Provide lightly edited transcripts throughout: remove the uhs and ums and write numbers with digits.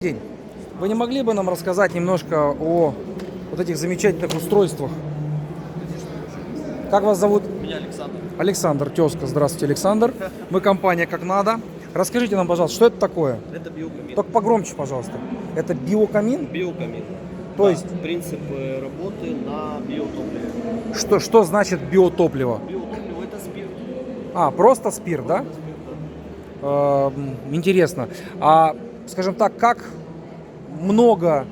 День. Вы не могли бы нам рассказать немножко о вот этих замечательных устройствах? Как вас зовут? Меня Александр. Александр, тезка. Здравствуйте, Александр. Мы компания «Как надо». Расскажите нам, пожалуйста, что это такое? Это биокамин. Только погромче, пожалуйста. Это биокамин? Биокамин. То Да, есть, принцип работы на биотопливе. что значит биотопливо? Биотопливо это спирт. Просто спирт, да? Интересно. А, скажем так, как много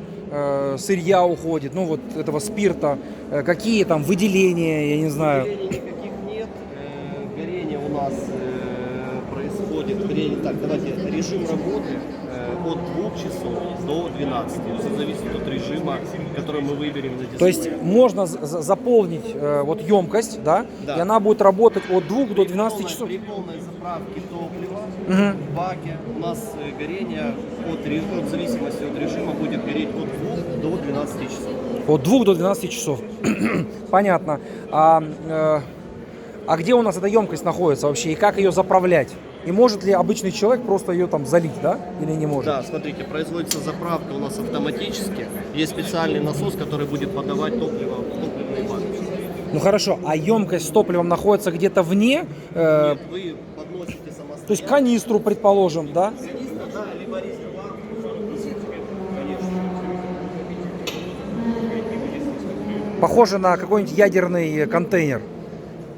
сырья уходит, ну вот этого спирта, какие там выделения, я не знаю. Горения никаких нет. Горение у нас происходит. Так, давайте режим работы от 2 часов до 12. Все зависит от режима, который мы выберем на дисплее. То есть можно заполнить вот емкость, да, Да. и она будет работать от 2 до 12 часов. При полной заправке топлива в баке у нас горение от зависимости от режима будет гореть от 2 до 12 часов. От 2 до 12 часов. Понятно. А где у нас эта емкость находится вообще и как ее заправлять? И может ли обычный человек просто ее там залить, да? Или не может? Да, смотрите, производится заправка у нас автоматически. Есть специальный насос, который будет подавать топливо в топливный бак. Ну хорошо, а емкость с топливом находится где-то вне? Нет, вы подносите самостоятельно. То есть канистру, предположим, да? Канистра, да, либо резервуар. Конечно. Похоже на какой-нибудь ядерный контейнер.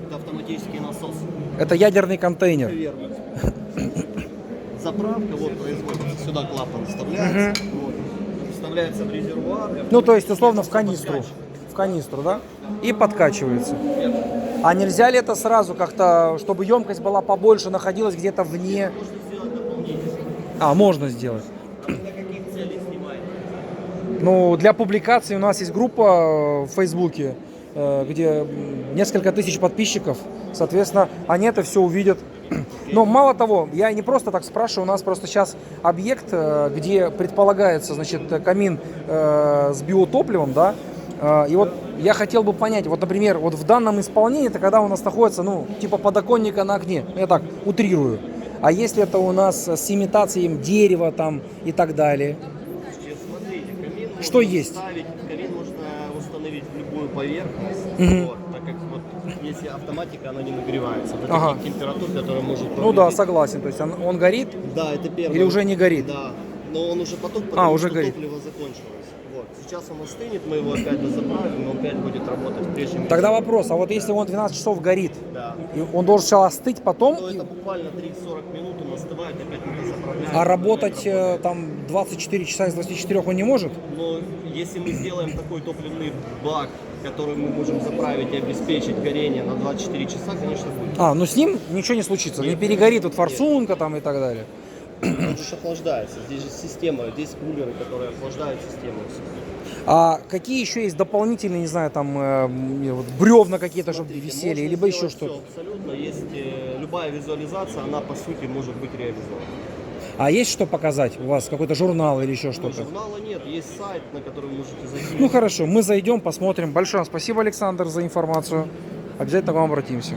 Это автоматический насос. Это ядерный контейнер. Верно. Заправка вот производится, сюда клапан вставляется, вот, вставляется в резервуар. Ну, то есть, условно, в канистру. В канистру, да? И подкачивается. А нельзя ли это сразу как-то, чтобы емкость была побольше, находилась где-то вне? Можно сделать. Для каких целей снимаете? Ну, для публикации у нас есть группа в Фейсбуке, где несколько тысяч подписчиков. Соответственно, они это все увидят. Но мало того, я не просто так спрашиваю, у нас просто сейчас объект, где предполагается, значит, камин с биотопливом, да, и вот я хотел бы понять, вот, например, вот в данном исполнении, это когда у нас находится, ну, типа подоконника на окне, я так утрирую, а если это у нас с имитацией дерева там и так далее? Смотрите, камин Что можно есть? Камин можно установить в любую поверхность, вот, так как вот, если автоматика, она не нагревается до таких температур, которые может Ну повредить. да, согласен, то есть он горит Да, это первое. или уже не горит? Да, но он уже потом, потому уже что горит. топливо закончилось. Вот. Сейчас он остынет, мы его опять дозаправим, он опять будет работать в прежнем Тогда режиме. вопрос, а вот если он 12 часов горит, Да. и он должен сначала остыть, потом, То это буквально 30-40 минут он остывает, опять мы дозаправляем. а работать там 24 часа из 24 он не может? Но если мы сделаем такой топливный бак, который мы можем заправить и обеспечить горение на 24 часа, конечно, будет. Ну с ним ничего не случится, не перегорит вот форсунка там и так далее. Он же охлаждается. Здесь же система, здесь кулеры, которые охлаждают систему. А какие еще есть дополнительные, не знаю, там вот бревна какие-то, чтобы висели, либо еще Все что-то? абсолютно. Есть любая визуализация, она по сути может быть реализована. А есть что показать у вас, какой-то журнал или еще Ну, что-то? журнала нет, есть сайт, на который вы можете зайти. Ну хорошо, мы зайдем, посмотрим. Большое вам спасибо, Александр, за информацию. Обязательно к вам обратимся.